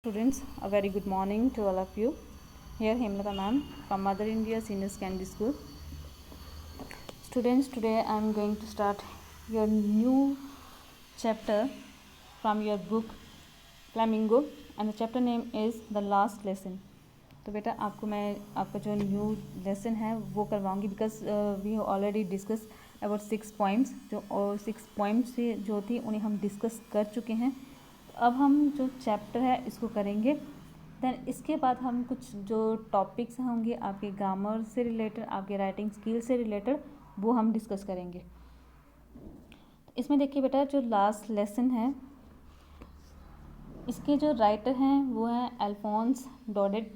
Students, a very good morning to all of you. Here Hemlata ma'am from Mother India Senior Secondary School. Students, today I am going to start your new chapter from your book Flamingo, and the chapter name is The Last Lesson. तो बेटा आपका जो new lesson है वो करवाऊंगी because we already discuss about 6 points और 6 points जो थी उन्हें हम डिस्कस कर चुके हैं. अब हम जो चैप्टर है इसको करेंगे. देन इसके बाद हम कुछ जो टॉपिक्स होंगे आपके ग्रामर से रिलेटेड, आपके राइटिंग स्किल से रिलेटेड, वो हम डिस्कस करेंगे. इसमें देखिए बेटा, जो लास्ट लेसन है इसके जो राइटर हैं वो हैं अल्फोंस डोडेट.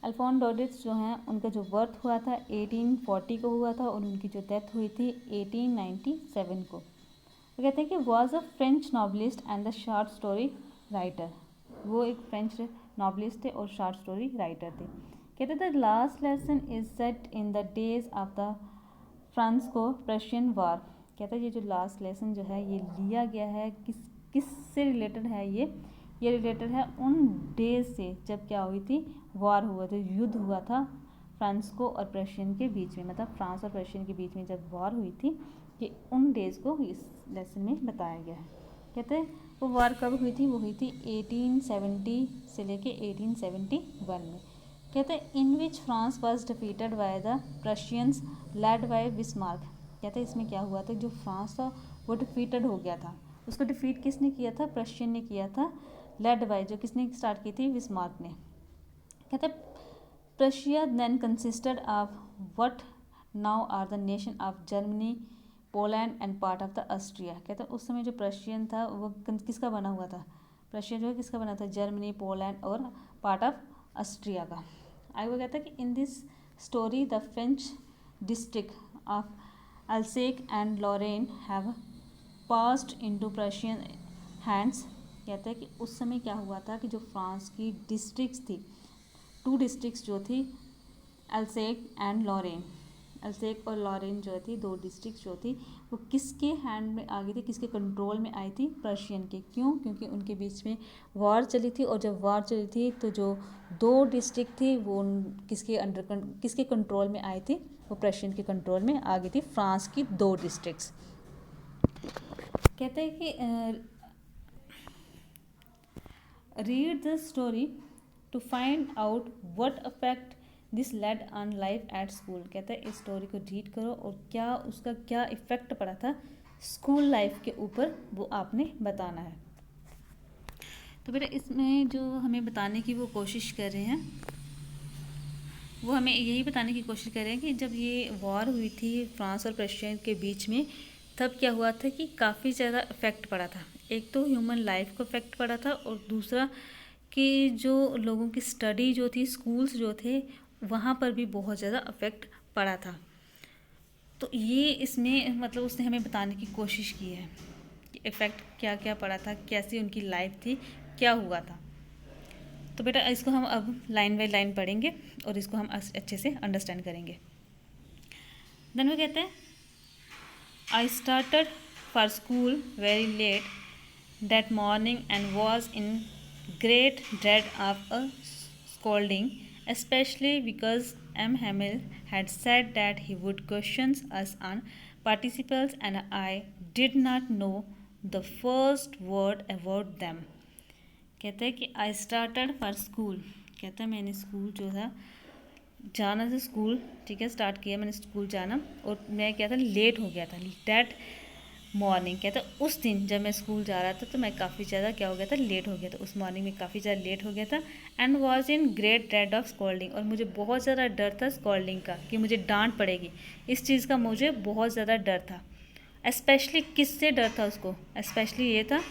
अल्फोंस डोडेट जो हैं उनका जो बर्थ हुआ था 1840 को हुआ था और उनकी जो डेथ हुई थी 1897 को. वो कहते हैं कि was a French novelist and the short story writer. वो एक फ्रेंच नॉवलिस्ट थे और शॉर्ट स्टोरी राइटर थे. कहते थे last lesson is set in the days of the Franco Prussian war. कहते हैं ये जो लास्ट लेसन जो है ये लिया गया है किससे रिलेटेड है. ये रिलेटेड है उन डेज से जब क्या हुई थी, वार हुआ था, युद्ध हुआ था फ्रांसको और प्रशियन के बीच में. मतलब फ्रांस और प्रशियन के बीच में जब वार हुई थी, कि उन डेज़ को इस लेसन में बताया गया है. कहते हैं वो वार कब हुई थी, वो हुई थी 1870 से लेके 1871 में. कहते हैं in which France was defeated by the Prussians led by Bismarck. कहते हैं इसमें क्या हुआ था, जो फ्रांस था वो डिफीटेड हो गया था. उसको डिफीट किसने किया था, प्रशियन ने किया था. लेड बाय जो किसने स्टार्ट की थी, बिस्मार्क ने. कहते हैं Prussia then consisted of what now are the nation of Germany, Poland and part of the Austria. कहते हैं उस समय जो प्रशियन था वो किसका बना हुआ था, प्रशिया जो है किसका बना था, जर्मनी, पोलैंड और पार्ट ऑफ ऑस्ट्रिया का. आगे वो कहता है कि in this story the French district of Alsace and Lorraine have passed into Prussian hands. कहते हैं कि उस समय क्या हुआ था कि जो फ्रांस की डिस्ट्रिक्ट्स थी, 2 डिस्ट्रिक्ट्स जो थी अल्सेक एंड लॉरेन, अल्सेक और लॉरेन जो थी 2 डिस्ट्रिक्ट जो थी वो किसके हैंड में आ गई थी, किसके कंट्रोल में आई थी, प्रशियन के. क्यों, क्योंकि उनके बीच में वार चली थी और जब वार चली थी तो जो 2 डिस्ट्रिक्ट थी वो किसके कंट्रोल में आई थी, वो प्रशियन के कंट्रोल में आ गई थी, फ्रांस की 2 डिस्ट्रिक्ट्स. कहते हैं कि read the story to find out what affect this lad on life at school. कहता है इस स्टोरी को रीड करो और क्या उसका क्या इफ़ेक्ट पड़ा था स्कूल लाइफ के ऊपर, वो आपने बताना है. तो बेटा इसमें जो हमें बताने की वो कोशिश कर रहे हैं, वो हमें यही बताने की कोशिश कर रहे हैं कि जब ये वॉर हुई थी फ्रांस और प्रशियन के बीच में, तब क्या हुआ था कि काफ़ी ज़्यादा इफ़ेक्ट पड़ा था. एक तो ह्यूमन लाइफ को इफ़ेक्ट पड़ा था और दूसरा कि जो लोगों की स्टडी जो थी, स्कूल्स जो थे, वहाँ पर भी बहुत ज़्यादा अफेक्ट पड़ा था. तो ये इसमें मतलब उसने हमें बताने की कोशिश की है कि इफ़ेक्ट क्या क्या पड़ा था, कैसी उनकी लाइफ थी, क्या हुआ था. तो बेटा इसको हम अब लाइन बाय लाइन पढ़ेंगे और इसको हम अच्छे से अंडरस्टैंड करेंगे. देन वो कहते हैं I started for school very let that morning and was in great dread of a scolding, especially because M. Hamill had said that he would question us on participles and I did not know the first word about them. कहते हैं कि I started for school. कहते हैं मैंने school जो था जाना था, स्कूल ठीक है स्टार्ट किया मैंने स्कूल जाना, और मैं क्या था लेट हो गया था. डैट मॉर्निंग कहता है उस दिन जब मैं स्कूल जा रहा था तो मैं काफ़ी ज़्यादा क्या हो गया था, लेट हो गया था. उस मॉर्निंग में काफ़ी ज़्यादा लेट हो गया था. And was in great dread of scolding, और मुझे बहुत ज़्यादा डर था स्कॉल्डिंग का, कि मुझे डांट पड़ेगी. इस चीज़ का मुझे बहुत ज़्यादा डर था. स्पेशली किससे डर था उसको, स्पेशली ये था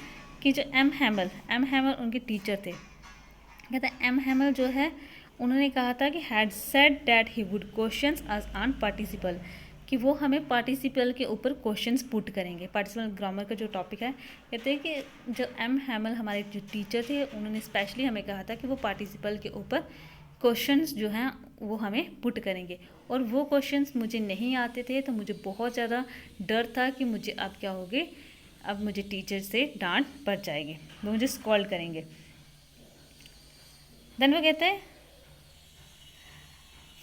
कि जो एम हैमल उनके टीचर थे. कहता है एम हैमल जो है उन्होंने कहा था कि had said that he would question us on participle, कि वो हमें पार्टिसिपल के ऊपर क्वेश्चंस पुट करेंगे. पार्टिसिपल ग्रामर का जो टॉपिक है, कहते हैं कि जो एम हैमल हमारे जो टीचर थे उन्होंने स्पेशली हमें कहा था कि वो पार्टिसिपल के ऊपर क्वेश्चंस जो हैं वो हमें पुट करेंगे. और वो क्वेश्चंस मुझे नहीं आते थे तो मुझे बहुत ज़्यादा डर था कि मुझे अब क्या होगे, अब मुझे टीचर से डांट पड़ जाएगी, वो मुझे स्कॉल्ड करेंगे. देन वो कहते हैं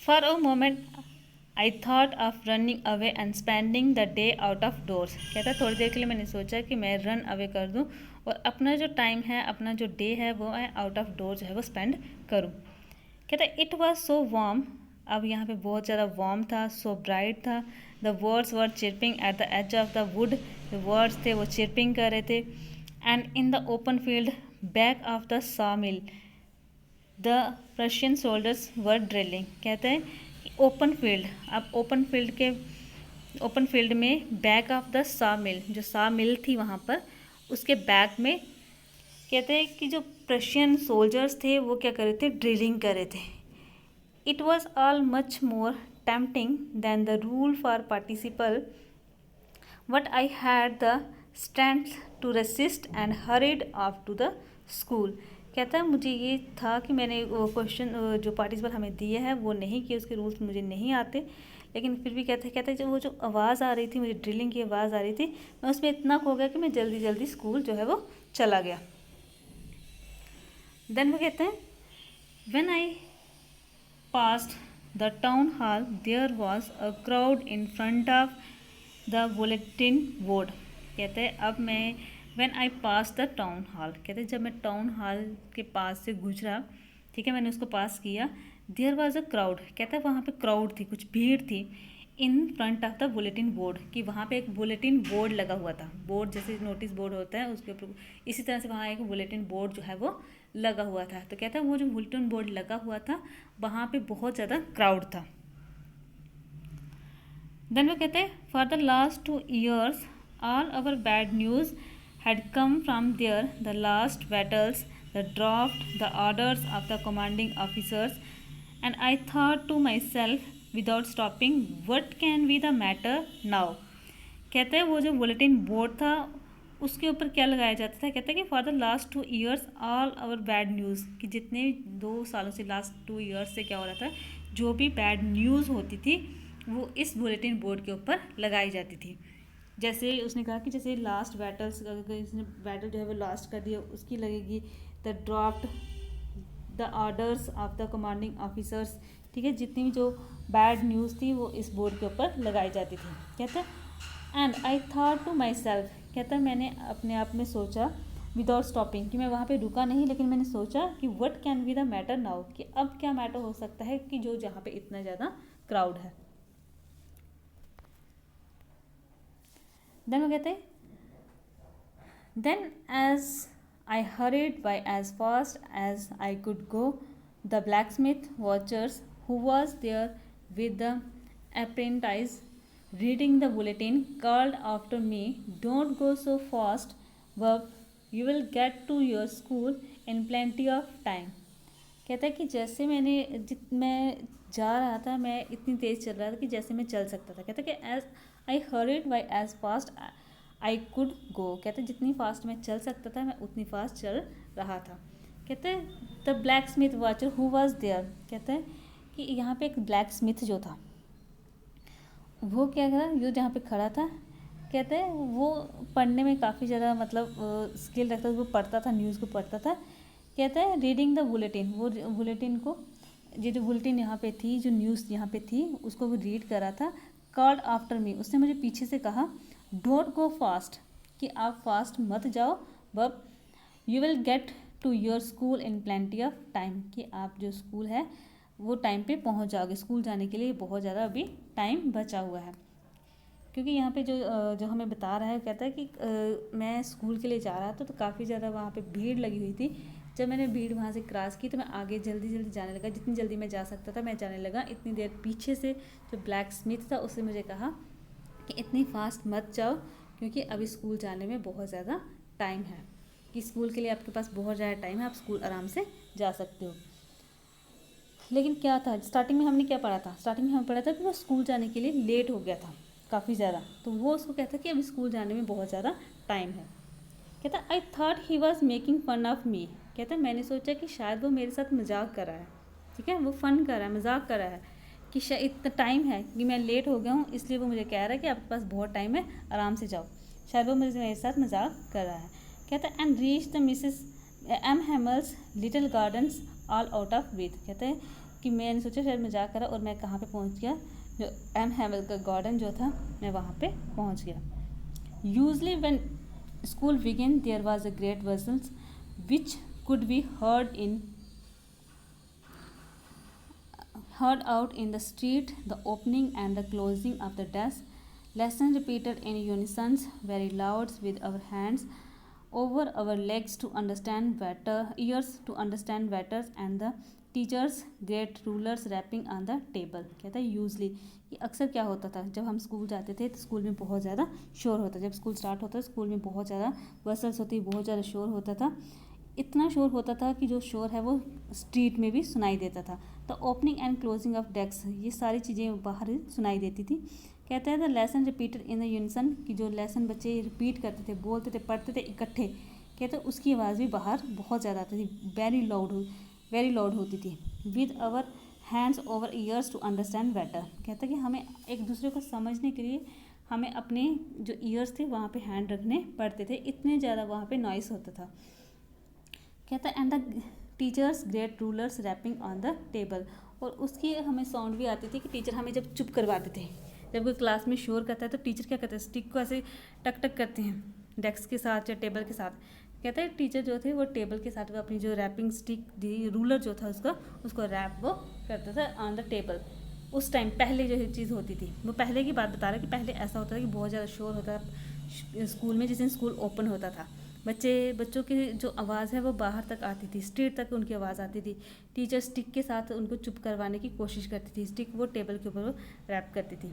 for a moment I thought of running away and spending the day out of doors. कहता है थोड़ी देर के लिए मैंने सोचा कि मैं रन अवे कर दूं और अपना जो टाइम है, अपना जो डे है, वो मैं आउट ऑफ डोर जो है वो स्पेंड करूं। कहता है इट वॉज सो वार्म, अब यहाँ पे बहुत ज़्यादा वार्म था, सो ब्राइट था। The birds were chirping at the edge of the wood, जो वर्ड्स थे वो चिरपिंग कर रहे थे। And in the open field back of the saw mill the Prussian soldiers were drilling. कहते हैं ओपन फील्ड, अब ओपन फील्ड में back of the saw mill, जो सॉ मिल थी वहाँ पर उसके बैक में कहते हैं कि जो प्रशियन सोल्जर्स थे वो क्या कर रहे थे, ड्रिलिंग कर रहे थे। It was all much more tempting than the rule for participle but I had the strength to resist and hurried off to the school. कहता है मुझे ये था कि मैंने वो क्वेश्चन जो पार्टिसिपल हमें दिए हैं वो नहीं किए, उसके रूल्स मुझे नहीं आते, लेकिन फिर भी कहते जो वो जो आवाज़ आ रही थी, मुझे ड्रिलिंग की आवाज़ आ रही थी, मैं उसमें इतना खो गया कि मैं जल्दी जल्दी स्कूल जो है वो चला गया। देन वो कहते हैं when I passed the town hall there was a crowd in front of the bulletin board. कहते हैं अब मैं when I pass the town hall, कहते हैं जब मैं टाउन हॉल के पास से गुजरा, ठीक है, मैंने उसको पास किया। देयर वाज अ क्राउड, कहता है वहाँ पे क्राउड थी, कुछ भीड़ थी। इन front of the bulletin board, कि वहाँ पे एक बुलेटिन बोर्ड लगा हुआ था, बोर्ड जैसे नोटिस बोर्ड होता है उसके ऊपर, इसी तरह से वहाँ एक बुलेटिन बोर्ड जो है वो लगा हुआ था। तो कहता है वो जो बुलेटिन बोर्ड लगा हुआ था वहाँ पे बहुत ज़्यादा क्राउड था। देन वो कहते हैं for the last 2 years all our bad news had come from there, the last battles, the draft, the orders of the commanding officers, and I thought to myself without stopping, what can be the matter now? कहते हैं वो जो bulletin board था उसके ऊपर क्या लगाया जाता था, कहते हैं कि for the last 2 years all our bad news, कि जितने 2 सालों से, लास्ट 2 years से क्या हो रहा था, जो भी बैड न्यूज़ होती थी वो इस बुलेटिन बोर्ड के ऊपर लगाई जाती थी। जैसे उसने कहा कि जैसे लास्ट बैटल्स, अगर इसने बैटल जो है वो लास्ट कर दिया उसकी लगेगी, the draft, the orders of the commanding officers, ठीक है, जितनी भी जो बैड न्यूज़ थी वो इस बोर्ड के ऊपर लगाई जाती थी। कहता है and I thought to myself, कहता है मैंने अपने आप में सोचा विदाउट स्टॉपिंग, कि मैं वहाँ पे रुका नहीं, लेकिन मैंने सोचा कि what can be the matter now, कि अब क्या मैटर हो सकता है कि जो जहाँ पे इतना ज़्यादा क्राउड है। देन वो कहते हैं then as I hurried by as fast as I could go the blacksmith वॉचर्स who was there with the apprentice reading the bulletin called after me, don't go so fast Bob, you will get to your school in plenty of time। कहता है कि जैसे मैं जा रहा था, मैं इतनी तेज़ चल रहा था कि जैसे मैं चल सकता था। कहता है कि as I hurried by as fast I could go, कहते जितनी फास्ट मैं चल सकता था मैं उतनी फास्ट चल रहा था। कहते हैं the blacksmith Wachter who was there, कहते हैं कि यहाँ पे एक ब्लैक स्मिथ जो था वो क्या था, जो जहाँ पे खड़ा था, कहते हैं वो पढ़ने में काफ़ी ज़्यादा मतलब स्किल रखता था, वो पढ़ता था, न्यूज़ को पढ़ता था। कहता है रीडिंग द बुलेटिन, वो बुलेटिन को, ये जो बुलेटिन यहाँ पे थी, जो न्यूज़ यहाँ पे थी उसको वो रीड कर रहा था। कॉल्ड आफ्टर मी, उसने मुझे पीछे से कहा डोंट गो फास्ट, कि आप फास्ट मत जाओ, but you will get to your school in plenty of time, कि आप जो स्कूल है वो टाइम पे पहुंच जाओगे, स्कूल जाने के लिए बहुत ज़्यादा अभी टाइम बचा हुआ है। क्योंकि यहाँ पे जो हमें बता रहा है, कहता है कि मैं स्कूल के लिए जा रहा था तो काफ़ी ज़्यादा वहाँ पे भीड़ लगी हुई थी। जब मैंने भीड़ वहाँ से क्रॉस की तो मैं आगे जल्दी जल्दी जाने लगा, जितनी जल्दी मैं जा सकता था मैं जाने लगा। इतनी देर पीछे से जो ब्लैक स्मिथ था उसने मुझे कहा कि इतनी फास्ट मत जाओ, क्योंकि अभी स्कूल जाने में बहुत ज़्यादा टाइम है, कि स्कूल के लिए आपके पास बहुत ज़्यादा टाइम है, आप स्कूल आराम से जा सकते हो। लेकिन क्या था, स्टार्टिंग में हमने क्या पढ़ा था, स्टार्टिंग में हमें पढ़ा था कि वो स्कूल जाने के लिए लेट हो गया था काफ़ी ज़्यादा, तो वो उसको कहता कि अभी स्कूल जाने में बहुत ज़्यादा टाइम है। कहता I thought he was making fun of me, कहता मैंने सोचा कि शायद वो मेरे साथ मजाक कर रहा है, ठीक है, वो फ़न कर रहा है, मजाक कर रहा है कि शायद इतना टाइम है कि मैं लेट हो गया हूँ, इसलिए वो मुझे कह रहा है कि आपके पास बहुत टाइम है, आराम से जाओ। शायद वो मेरे साथ मजाक कर रहा है। कहता and reach the M Hamel's little gardens all out of breath. कहते हैं कि मैंने सोचा शायद मजाक करा और मैं कहाँ पे पहुँच गया, जो एम हैमल का गार्डन जो था मैं वहाँ पे पहुँच गया। Usually when school began there was a great वजल्स which could be heard out in the street, the opening and the closing of the desk, lessons repeated in unison, very loud, with our hands over our legs to understand better, ears to understand better, and the teachers great rulers rapping on the table। कहता है usually, ये अक्सर क्या होता था जब हम school जाते थे तो स्कूल में बहुत ज़्यादा शोर होता, जब स्कूल स्टार्ट होता स्कूल में बहुत ज़्यादा वसल्स होती, बहुत ज़्यादा शोर होता था, इतना शोर होता था कि जो शोर है वो स्ट्रीट में भी सुनाई देता था। तो opening and closing of desk, ये सारी चीज़ें बाहर सुनाई देती थी। कहते हैं the lesson repeated in the unison, कि जो लेसन बच्चे रिपीट करते थे, बोलते थे, पढ़ते थे इकट्ठे, कहते हैं उसकी आवाज़ भी बाहर बहुत ज़्यादा आती थी, वेरी लाउड होती थी। With our hands over ears to understand better. कहता है कि हमें एक दूसरे को समझने के लिए हमें अपने जो ईयर्स थे वहाँ पे हैंड रखने पड़ते थे, इतने ज़्यादा वहाँ पे नॉइस होता था। कहता है and the teachers great rulers rapping on the table, और उसकी हमें साउंड भी आती थी कि टीचर हमें जब चुप करवाते थे, जब कोई क्लास में शोर करता है तो टीचर क्या करते हैं, स्टिक को ऐसे टक टक करते हैं डेस्क के साथ या टेबल के साथ। कहता है टीचर जो थे वो टेबल के साथ वो अपनी जो रैपिंग स्टिक दी, रूलर जो था उसको रैप वो करता था ऑन द टेबल। उस टाइम पहले जो चीज़ होती थी, वो पहले की बात बता रहा है कि पहले ऐसा होता था कि बहुत ज़्यादा शोर होता था स्कूल में, जिस दिन स्कूल ओपन होता था। बच्चों की जो आवाज़ है वो बाहर तक आती थी, स्ट्रीट तक उनकी आवाज़ आती थी। टीचर स्टिक के साथ उनको चुप करवाने की कोशिश करती थी, स्टिक वो टेबल के ऊपर वो रैप करती थी।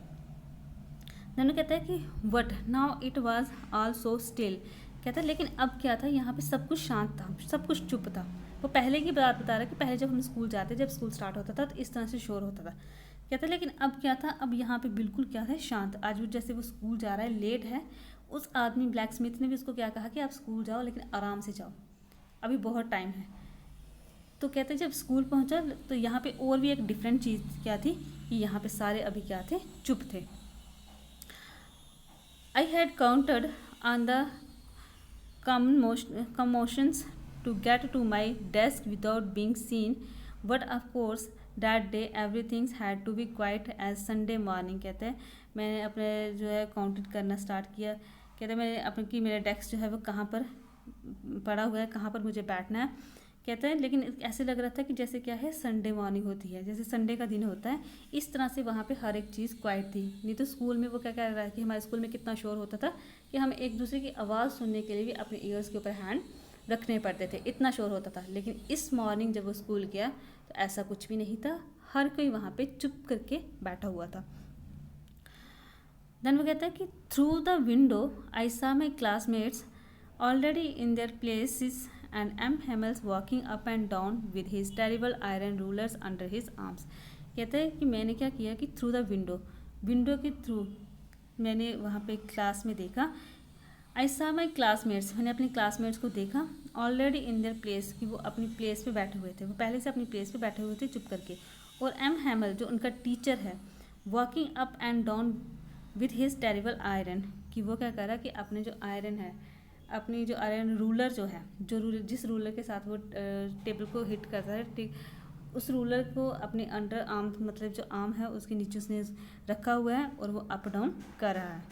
नन्नू कहता है कि what now it was all so still. कहता है लेकिन अब क्या था, यहाँ पे सब कुछ शांत था, सब कुछ चुप था। वो पहले की बात बता रहा है कि पहले जब हम स्कूल जाते, जब स्कूल स्टार्ट होता था तो इस तरह से शोर होता था। कहता है लेकिन अब क्या था, अब यहाँ पे बिल्कुल क्या है, शांत। आज भी जैसे वो स्कूल जा रहा है, लेट है, उस आदमी ब्लैक स्मिथ ने भी उसको क्या कहा कि आप स्कूल जाओ लेकिन आराम से जाओ, अभी बहुत टाइम है। तो कहते हैं जब स्कूल पहुंचा तो यहाँ पे और भी एक डिफरेंट चीज़ क्या थी कि यहाँ पे सारे अभी क्या थे, चुप थे। I had counted on the commotions to get to my desk without being seen, but of course that day everything had to be quiet as Sunday morning। कहते हैं मैंने अपने जो है काउंटेड करना स्टार्ट किया। कहते हैं मैंने अपने कि मेरा डेस्क जो है वो कहाँ पर पड़ा हुआ है, कहाँ पर मुझे बैठना है। कहते हैं लेकिन ऐसे लग रहा था कि जैसे क्या है, संडे मॉर्निंग होती है, जैसे संडे का दिन होता है, इस तरह से वहाँ पे हर एक चीज़ क्वाइट थी। नहीं तो स्कूल में वो क्या कह रहा है कि हमारे स्कूल में कितना शोर होता था कि हमें एक दूसरे की आवाज़ सुनने के लिए भी अपने ईयर्स के ऊपर हैंड रखने पड़ते थे, इतना शोर होता था। लेकिन इस मॉर्निंग जब वो स्कूल गया तो ऐसा कुछ भी नहीं था, हर कोई वहाँ पर चुप करके बैठा हुआ था। देन वो कहता है कि थ्रू द विंडो आई सा my classmates already in their places and M. Hamels walking up and down with his terrible iron rulers under his arms। कहते हैं कि मैंने क्या किया कि थ्रू द विंडो के थ्रू मैंने वहाँ पे क्लास में देखा। आई सा माई क्लासमेट्स, मैंने अपने क्लासमेट्स को देखा, ऑलरेडी इन देयर प्लेस, कि वो अपनी प्लेस पे बैठे हुए थे, वो पहले से अपनी प्लेस पे बैठे हुए थे चुप करके। और एम हैमल जो उनका टीचर है, walking up and down with his terrible iron, कि वो क्या कर रहा है कि अपने जो आयरन है, अपनी जो आयरन रूलर जो है, जिस रूलर के साथ वो टेबल को हिट करता है, ठीक उस रूलर को अपने अंडर आर्म, मतलब जो आर्म है उसके नीचे उसने रखा हुआ है और वो अप डाउन कर रहा है।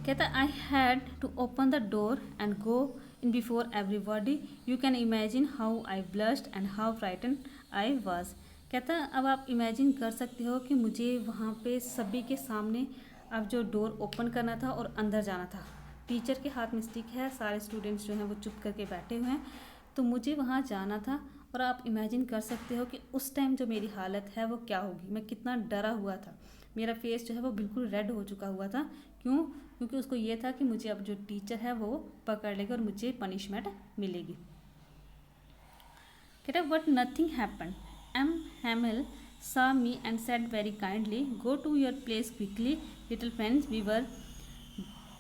कहता I had to open the door and go in before everybody, you can imagine how I blushed and how frighten I was. कहता अब आप इमेजिन कर सकते हो कि मुझे वहाँ पे सभी के सामने अब जो डोर ओपन करना था और अंदर जाना था। टीचर के हाथ में स्टिक है, सारे स्टूडेंट्स जो हैं वो चुप करके बैठे हुए हैं, तो मुझे वहाँ जाना था। और आप इमेजिन कर सकते हो कि उस टाइम जो मेरी हालत है वो क्या होगी, मैं कितना डरा हुआ था, मेरा फेस जो है वो बिल्कुल रेड हो चुका हुआ था। क्यों? क्योंकि उसको ये था कि मुझे अब जो टीचर है वो पकड़ लेगा और मुझे पनिशमेंट मिलेगी। कहता but nothing happen. M Hamel saw me and said very kindly, go to your place quickly little friends, we were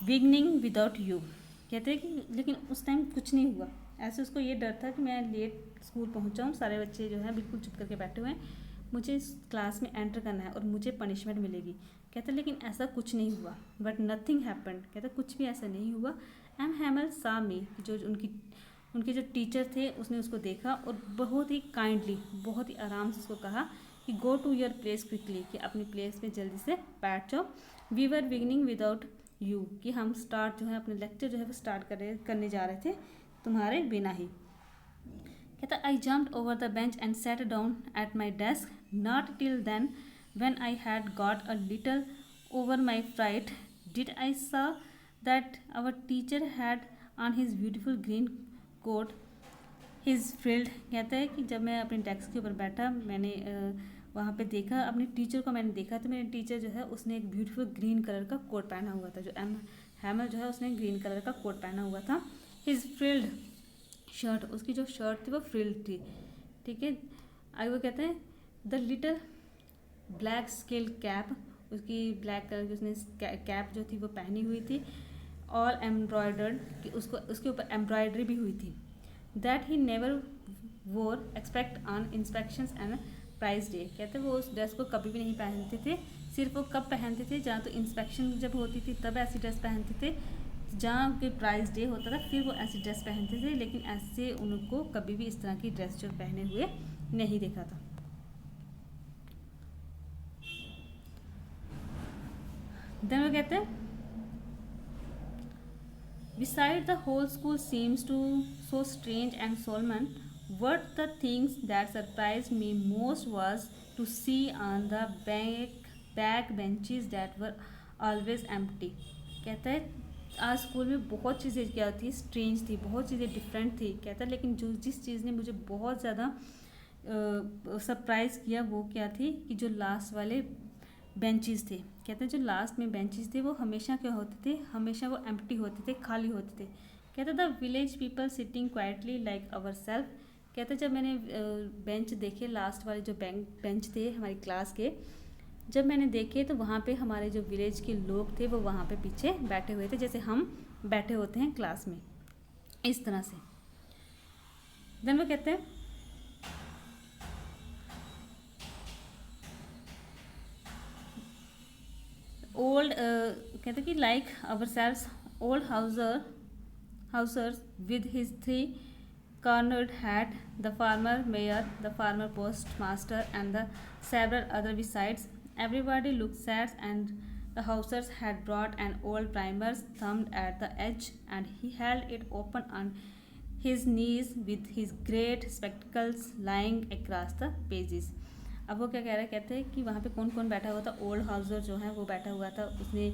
beginning without you। कहते हैं कि लेकिन उस टाइम कुछ नहीं हुआ, ऐसे उसको ये डर था कि मैं लेट स्कूल पहुंचा हूँ, सारे बच्चे जो हैं बिल्कुल चुप करके बैठे हुए हैं, मुझे इस क्लास में एंटर करना है और मुझे पनिशमेंट मिलेगी। कहते लेकिन ऐसा कुछ नहीं हुआ, बट नथिंग हैपेंड। कहते कुछ भी ऐसा नहीं हुआ। एम हैमल सा मी, जो उनकी उनके जो टीचर थे उसने उसको देखा और बहुत ही काइंडली, बहुत ही आराम से उसको कहा कि go to your place quickly, कि अपनी प्लेस पे जल्दी से बैठ जाओ। We were beginning without you, कि हम स्टार्ट जो है अपने लेक्चर जो है वो स्टार्ट करने जा रहे थे तुम्हारे बिना ही। कहता I jumped over the bench and sat down at my desk, not till then when I had got a little over my fright did I saw that our teacher had on his beautiful green coat his frilled। कहता है कि जब मैं अपने desk के ऊपर बैठा, मैंने वहाँ पे देखा, अपने टीचर को मैंने देखा, तो मेरे टीचर जो है उसने एक ब्यूटीफुल ग्रीन कलर का कोट पहना हुआ था। जो हैमर जो है उसने ग्रीन कलर का कोट पहना हुआ था। हिज फ्रिल्ड शर्ट, उसकी जो शर्ट थी वो फ्रिल्ड थी, ठीक है। आगे वो कहते हैं the little black scale cap, उसकी ब्लैक कलर की उसने कैप जो थी वो पहनी हुई थी, ऑल एम्ब्रॉयडर्ड, कि उसके ऊपर एम्ब्रॉयडरी भी हुई थी। That he never wore except on inspections and prize day. कहते वो उस ड्रेस को कभी भी नहीं पहनते थे, सिर्फ वो कब पहनते थे, जहाँ तो इंस्पेक्शन जब होती थी तब ऐसी ड्रेस पहनते थे, जहाँ के प्राइज डे होता था फिर वो ऐसी ड्रेस पहनते थे, लेकिन ऐसे उनको कभी भी इस तरह की ड्रेस जो पहने हुए नहीं देखा था। देन वो कहते हैं beside the whole school seems to so strange and solemn, what the things that surprised me most was to see on the back benches that were always empty। कहता है आज स्कूल में बहुत चीज़ें क्या थी, स्ट्रेंज थी, बहुत चीज़ें डिफरेंट थी। कहता है लेकिन जिस चीज़ ने मुझे बहुत ज़्यादा सरप्राइज़ किया वो क्या थी कि जो लास्ट वाले बेंचेस थे। कहते हैं जो लास्ट में बेंचेस थे वो हमेशा क्या होते थे, हमेशा वो एम्प्टी होते थे, खाली होते थे। कहते the village people sitting quietly like our self. कहते जब मैंने बेंच देखे, लास्ट वाले जो बेंच थे हमारी क्लास के, जब मैंने देखे तो वहाँ पे हमारे जो विलेज के लोग थे वो वहाँ पे पीछे बैठे हुए थे, जैसे हम बैठे होते हैं क्लास में, इस तरह से। देन वो कहते हैं ओल्ड, कहते कि like ourselves old Hausers with his 3 cornered hat, the farmer mayor, the farmer postmaster, and the several other besides. Everybody looked sad, and the Hausers had brought an old primer thumbed at the edge, and he held it open on his knees with his great spectacles lying across the pages। अब वो क्या कह रहा है, कहते हैं कि वहाँ पे कौन कौन बैठा हुआ था। ओल्ड हाउसर जो है वो बैठा हुआ था, उसने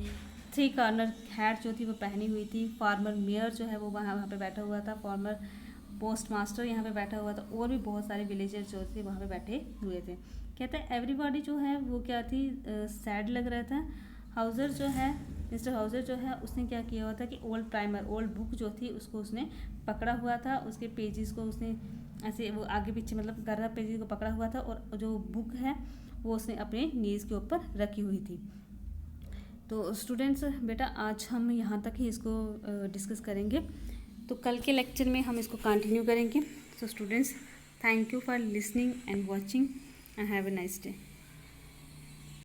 3 कॉर्नर हैट जो थी वो पहनी हुई थी। फार्मर मेयर जो है वो वहाँ पे बैठा हुआ था। फॉर्मर पोस्ट मास्टर यहाँ पे बैठा हुआ था, और भी बहुत सारे विलेजर्स जो थे वहाँ पे बैठे हुए थे। कहते हैं एवरीबॉडी जो है वो क्या थी, सैड लग रहा था। हाउसर जो है, मिस्टर हाउसर जो है उसने क्या किया हुआ था कि ओल्ड प्राइमर, ओल्ड बुक जो थी उसको उसने पकड़ा हुआ था, उसके पेजेस को उसने ऐसे वो आगे पीछे मतलब कर रहा, पेजेस को पकड़ा हुआ था, और जो बुक है वो उसने अपने नीज़ के ऊपर रखी हुई थी। तो स्टूडेंट्स बेटा आज हम यहाँ तक ही इसको डिस्कस करेंगे, तो कल के लेक्चर में हम इसको कंटिन्यू करेंगे। So students thank you for listening and watching and have a nice day.